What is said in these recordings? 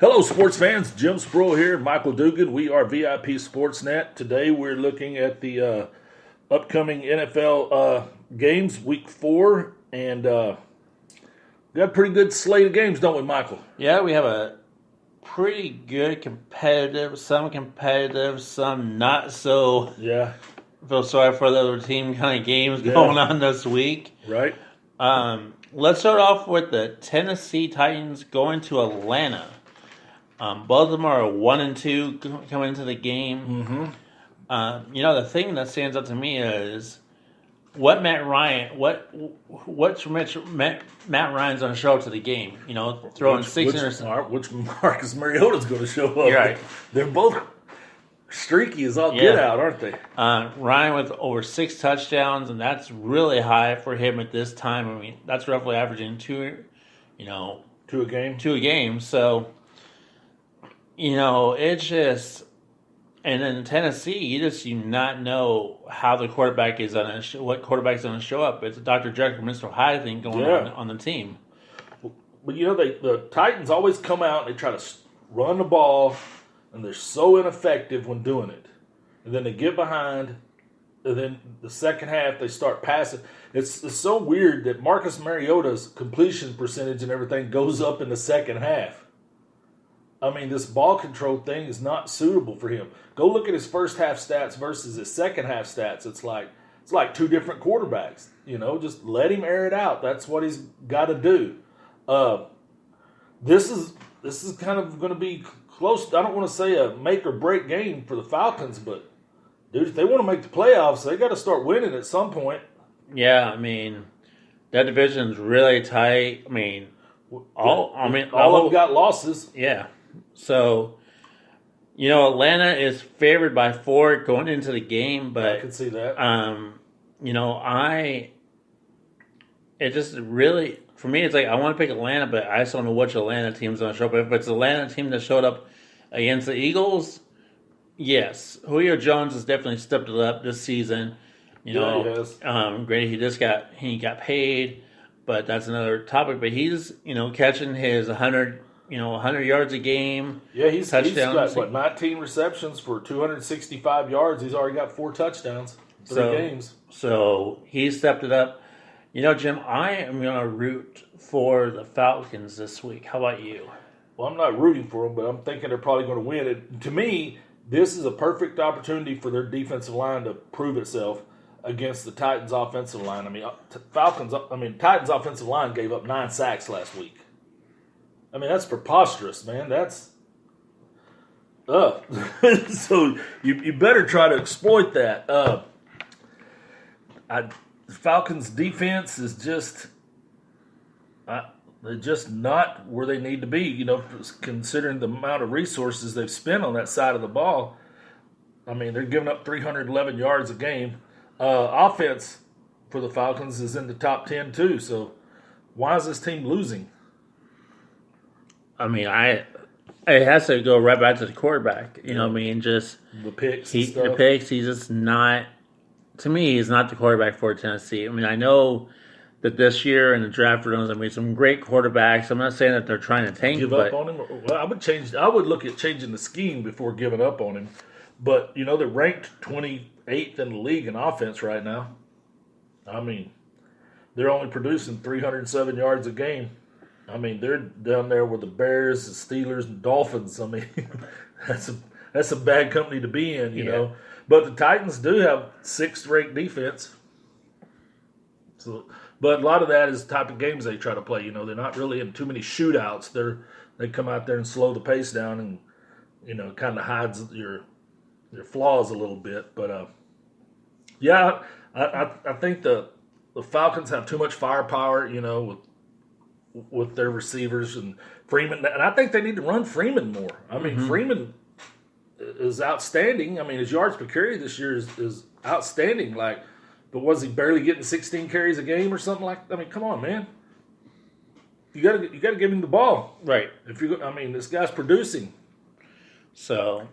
Hello, sports fans. Jim Sproul here, Michael Dugan. We are VIP Sportsnet. Today we're looking at the upcoming NFL games, Week 4, and we got a pretty good slate of games, don't we, Michael? Yeah, we have a pretty good competitive, some not so. Yeah. Feel sorry for the other team kind of games going on this week. Right. Let's start off with the Tennessee Titans going to Atlanta. Both of them are 1-2 coming into the game. Mm-hmm. The thing that stands out to me is what Matt Ryan's going to show up to the game. Throwing six interceptions. Which Marcus Mariota's going to show up. You're right. They're both streaky as all get out, aren't they? Ryan with over 6 touchdowns, and that's really high for him at this time. I mean, that's roughly averaging two a game. So, it's just, and in Tennessee, you do not know how the quarterback is what quarterback's going to show up. It's a Dr. Jekyll, Mr. Hyde thing going on the team. But the Titans always come out and they try to run the ball, and they're so ineffective when doing it. And then they get behind, and then the second half they start passing. It's so weird that Marcus Mariota's completion percentage and everything goes up in the second half. I mean, this ball control thing is not suitable for him. Go look at his first half stats versus his second half stats. It's like two different quarterbacks. Just let him air it out. That's what he's got to do. This is kind of going to be close. I don't want to say a make or break game for the Falcons, but dude, if they want to make the playoffs, they got to start winning at some point. Yeah, I mean, that division's really tight. I mean, all of them got losses. Yeah. So, Atlanta is favored by 4 going into the game, but I can see that. It just really, for me, it's like I want to pick Atlanta, but I just don't know which Atlanta team's going to show up. If it's the Atlanta team that showed up against the Eagles, yes, Julio Jones has definitely stepped it up this season. He has. Granted, he got paid, but that's another topic. But he's catching his 100 yards a game. Yeah, he's touchdowns. got 19 receptions for 265 yards. He's already got 4 touchdowns, 3 games. So he stepped it up. Jim, I am going to root for the Falcons this week. How about you? Well, I'm not rooting for them, but I'm thinking they're probably going to win it. To me, this is a perfect opportunity for their defensive line to prove itself against the Titans' offensive line. I mean, Titans' offensive line gave up 9 sacks last week. I mean, that's preposterous, man. That's so you better try to exploit that. The Falcons' defense is just they're just not where they need to be. Considering the amount of resources they've spent on that side of the ball. I mean, they're giving up 311 yards a game. Offense for the Falcons is in the top 10 too. So why is this team losing? I mean, it has to go right back to the quarterback. Just the picks. The picks. He's just not. To me, he's not the quarterback for Tennessee. I mean, I know that this year in the draft rounds, some great quarterbacks. I'm not saying that they're trying to tank. Give up on him. Well, I would look at changing the scheme before giving up on him. But they're ranked 28th in the league in offense right now. I mean, they're only producing 307 yards a game. I mean, they're down there with the Bears, the Steelers, and Dolphins. I mean, that's a bad company to be in, you know. But the Titans do have 6th-ranked defense. So, but a lot of that is the type of games they try to play. They're not really in too many shootouts. They come out there and slow the pace down, and kind of hides your flaws a little bit. But I think the Falcons have too much firepower, with their receivers and Freeman. And I think they need to run Freeman more. I mean, Freeman is outstanding. I mean, his yards per carry this year is outstanding. But was he barely getting 16 carries a game or something like that? I mean, come on, man. You gotta give him the ball. Right. This guy's producing. So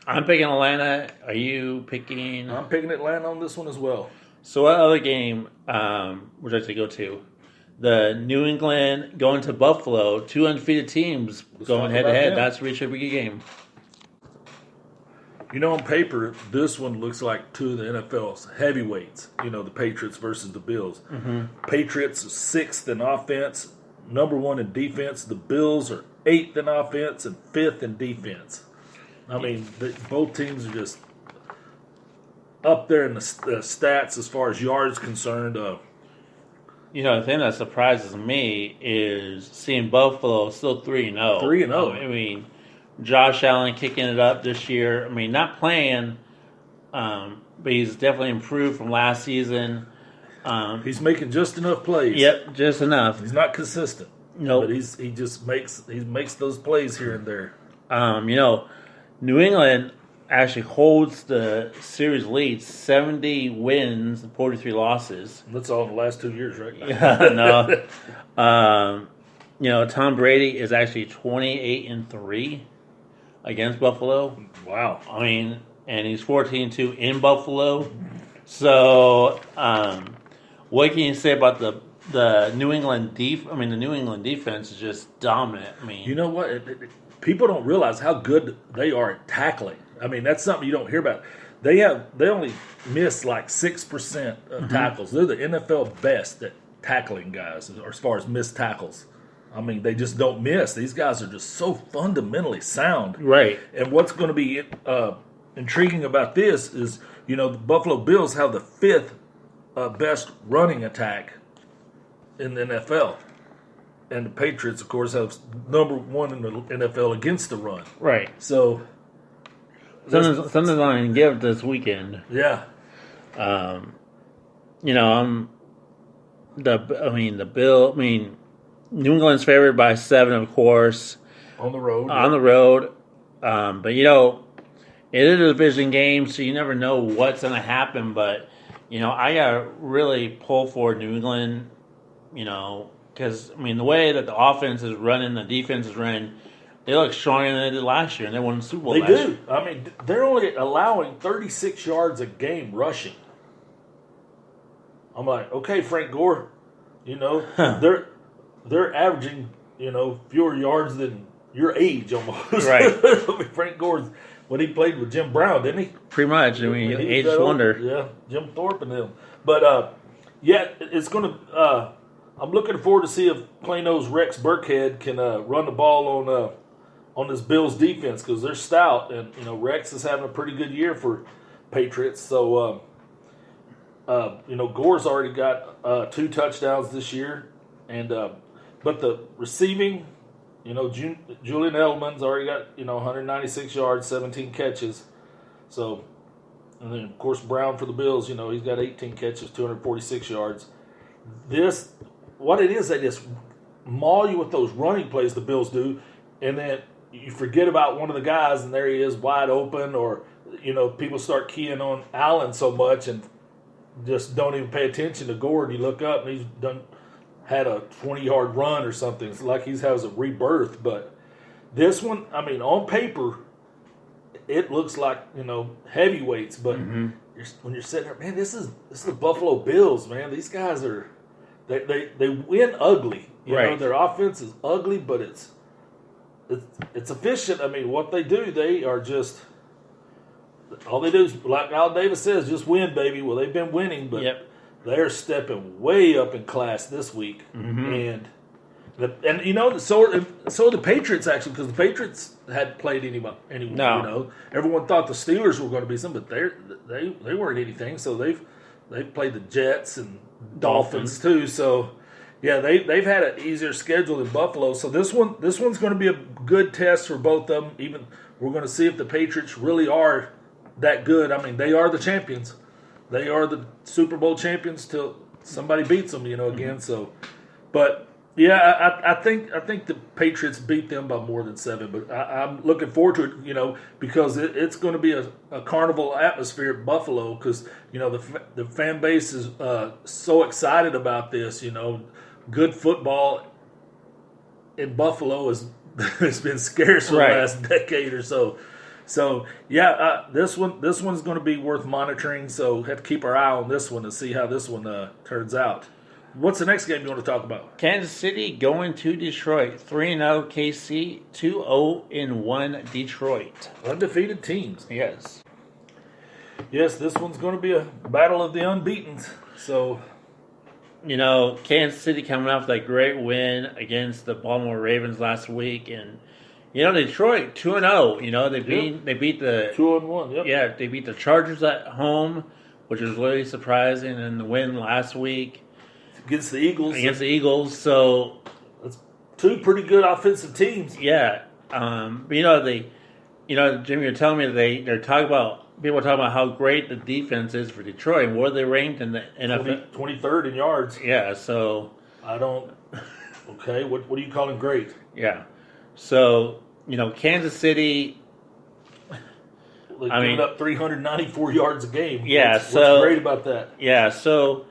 I'm picking Atlanta. Are you picking? I'm picking Atlanta on this one as well. So what other game would you like to go to? the New England going to Buffalo, two undefeated teams going head to head. That's really should be a game. You know, on paper, this one looks like two of the NFL's heavyweights. You know, the Patriots versus the Bills. Mm-hmm. Patriots are 6th in offense, number 1 in defense. The Bills are 8th in offense and 5th in defense. I mean, both teams are just up there in the stats as far as yards concerned. You know, the thing that surprises me is seeing Buffalo still 3-0. 3-0. I mean, Josh Allen kicking it up this year. I mean, not playing, but he's definitely improved from last season. He's making just enough plays. Yep, just enough. He's not consistent. No, nope. But he just makes those plays here and there. You know, New England actually holds the series lead, 70 wins and 43 losses. That's all in the last 2 years, right? Yeah, no. You know, Tom Brady is actually 28-3 against Buffalo. Wow. I mean, and he's 14-2 in Buffalo. So, what can you say about the New England the New England defense is just dominant. I mean, you know what? People don't realize how good they are at tackling. I mean, that's something you don't hear about. They only miss like 6% of tackles. They're the NFL best at tackling guys, or as far as missed tackles. I mean, they just don't miss. These guys are just so fundamentally sound. Right. And what's going to be intriguing about this is, you know, the Buffalo Bills have the 5th best running attack in the NFL. And the Patriots, of course, have number 1 in the NFL against the run. Right. So something's on give this weekend. Yeah. You know, New England's favored by 7, of course. On the road. On the road. But, you know, it is a division game, so you never know what's going to happen. But, you know, I got to really pull for New England, you know, because, I mean, the way that the offense is running, the defense is running, they look stronger than they did last year, and they won the Super Bowl last year. They do. I mean, they're only allowing 36 yards a game rushing. I'm like, okay, Frank Gore, you know, they're averaging, you know, fewer yards than your age almost. Right. I mean, Frank Gore, when he played with Jim Brown, didn't he? Pretty much. I mean, ageless wonder. Yeah, Jim Thorpe and them. But, yeah, it's going to I'm looking forward to see if Plano's Rex Burkhead can run the ball on this Bills defense, because they're stout, and you know Rex is having a pretty good year for Patriots. So you know Gore's already got 2 touchdowns this year, and but the receiving, you know Julian Edelman's already got 196 yards, 17 catches. So, and then of course Brown for the Bills, he's got 18 catches, 246 yards. What it is, they just maul you with those running plays, the Bills do, and then you forget about one of the guys, and there he is wide open, or, people start keying on Allen so much and just don't even pay attention to Gore, and you look up, and he's had a 20-yard run or something. It's like he has a rebirth. But this one, I mean, on paper, it looks like, heavyweights, but when you're sitting there, man, this is the Buffalo Bills, man. These guys are... They win ugly. Right. Their offense is ugly, but it's efficient. I mean, what they do, they are just all they do is, like Al Davis says, just win, baby. Well, they've been winning, but they're stepping way up in class this week, and so are the Patriots, actually, because the Patriots hadn't played anyone. No. Everyone thought the Steelers were going to be something, but they weren't anything. So they've played the Jets and Dolphins too. So yeah, they've had an easier schedule than Buffalo. So this one's going to be a good test for both of them. Even we're going to see if the Patriots really are that good. I mean, they are the champions. They are the Super Bowl champions till somebody beats them, again. So, but yeah, I think the Patriots beat them by more than 7. But I'm looking forward to it, because it's going to be a carnival atmosphere at Buffalo, because the fan base is so excited about this. Good football in Buffalo has been scarce for the last decade or so. So yeah, this one's going to be worth monitoring. So have to keep our eye on this one to see how this one turns out. What's the next game you want to talk about? Kansas City going to Detroit. 3-0 KC, 2-0-1 Detroit. Undefeated teams. Yes. Yes, this one's going to be a battle of the unbeatens. So, Kansas City coming off that great win against the Baltimore Ravens last week, and Detroit 2-0. They beat the 2-1. Yep. Yeah, they beat the Chargers at home, which was really surprising, and the win last week against the Eagles. So that's two pretty good offensive teams. Yeah, Jimmy, you're telling me they're talking about. People are talking about how great the defense is for Detroit and where they ranked in the NFL. 23rd in yards. Yeah, so I don't. Okay, what are you calling great? Yeah, so Kansas City. Giving up 394 yards a game. Yeah, what's great about that? Yeah, so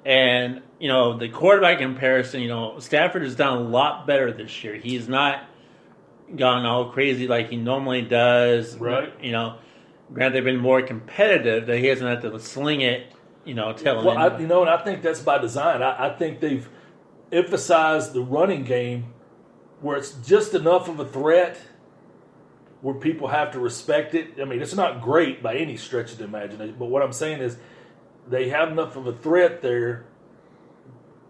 and the quarterback comparison. Stafford has done a lot better this year. He's not gone all crazy like he normally does. Right. Granted, they've been more competitive. That he hasn't had to sling it, telling. Well, and I think that's by design. I think they've emphasized the running game where it's just enough of a threat where people have to respect it. I mean, it's not great by any stretch of the imagination, but what I'm saying is they have enough of a threat there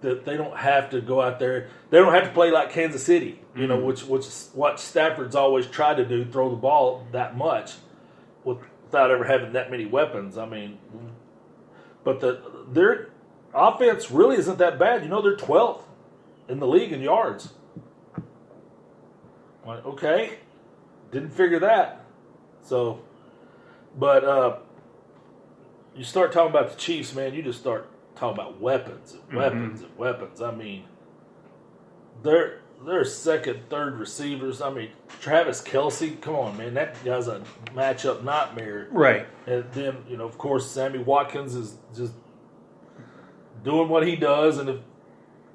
that they don't have to go out there. They don't have to play like Kansas City, which is what Stafford's always tried to do, throw the ball that much without ever having that many weapons. I mean, but their offense really isn't that bad. They're 12th in the league in yards. Like, okay, didn't figure that. So, but you start talking about the Chiefs, man, you just start talking about weapons and weapons and weapons. I mean, their second, third receivers. I mean, Travis Kelce, come on, man, that guy's a matchup nightmare. Right. And then, of course, Sammy Watkins is just doing what he does, and if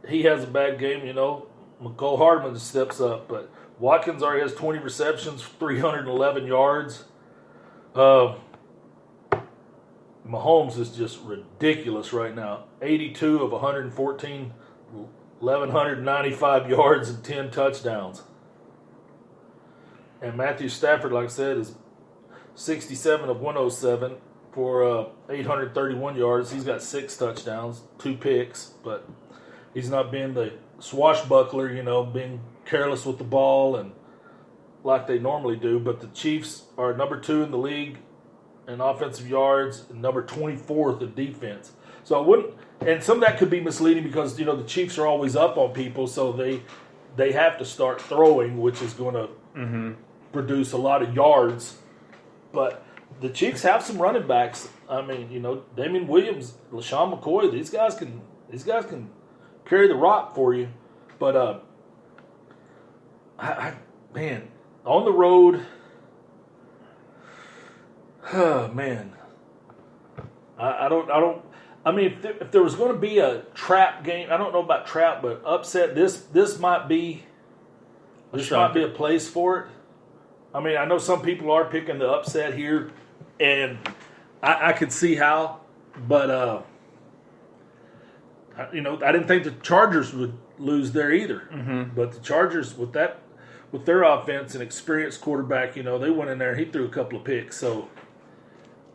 he has a bad game, McCole Hardman just steps up. But Watkins already has 20 receptions, 311 yards. Mahomes is just ridiculous right now. 82 of 114, 1,195 yards and 10 touchdowns. And Matthew Stafford, like I said, is 67 of 107 for 831 yards. He's got 6 touchdowns, 2 picks, but he's not being the swashbuckler, being careless with the ball and like they normally do. But the Chiefs are number 2 in the league in offensive yards and number 24th in defense. So I wouldn't, and some of that could be misleading because the Chiefs are always up on people, so they have to start throwing, which is going to produce a lot of yards. But the Chiefs have some running backs. I mean, Damian Williams, LaShawn McCoy, these guys can carry the rock for you. But man, on the road, man, I don't. I mean, if there was going to be a trap game, I don't know about trap, but upset. This might be a place for it. I mean, I know some people are picking the upset here, and I could see how, but I didn't think the Chargers would lose there either. But the Chargers with their offense and experienced quarterback, they went in there and he threw a couple of picks. So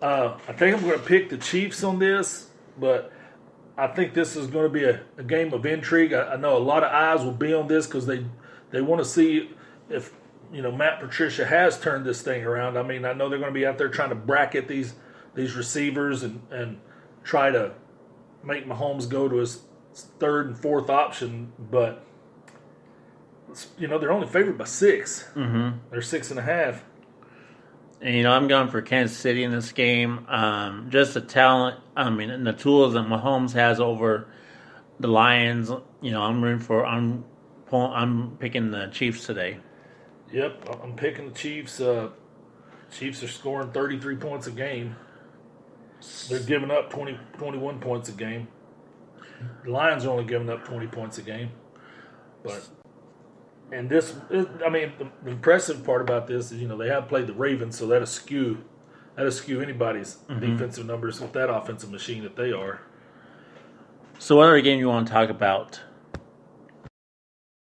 I think I'm going to pick the Chiefs on this, but I think this is going to be a game of intrigue. I know a lot of eyes will be on this because they want to see if Matt Patricia has turned this thing around. I mean, I know they're going to be out there trying to bracket these receivers and try to make Mahomes go to his third and fourth option, but they're only favored by 6. They're 6.5. And I'm going for Kansas City in this game. Just the talent, and the tools that Mahomes has over the Lions. I'm picking the Chiefs today. Yep, I'm picking the Chiefs. Chiefs are scoring 33 points a game. They're giving up 21 points a game. The Lions are only giving up 20 points a game. And the impressive part about this is, they have played the Ravens, so that'll skew anybody's defensive numbers with that offensive machine that they are. So what other game you want to talk about?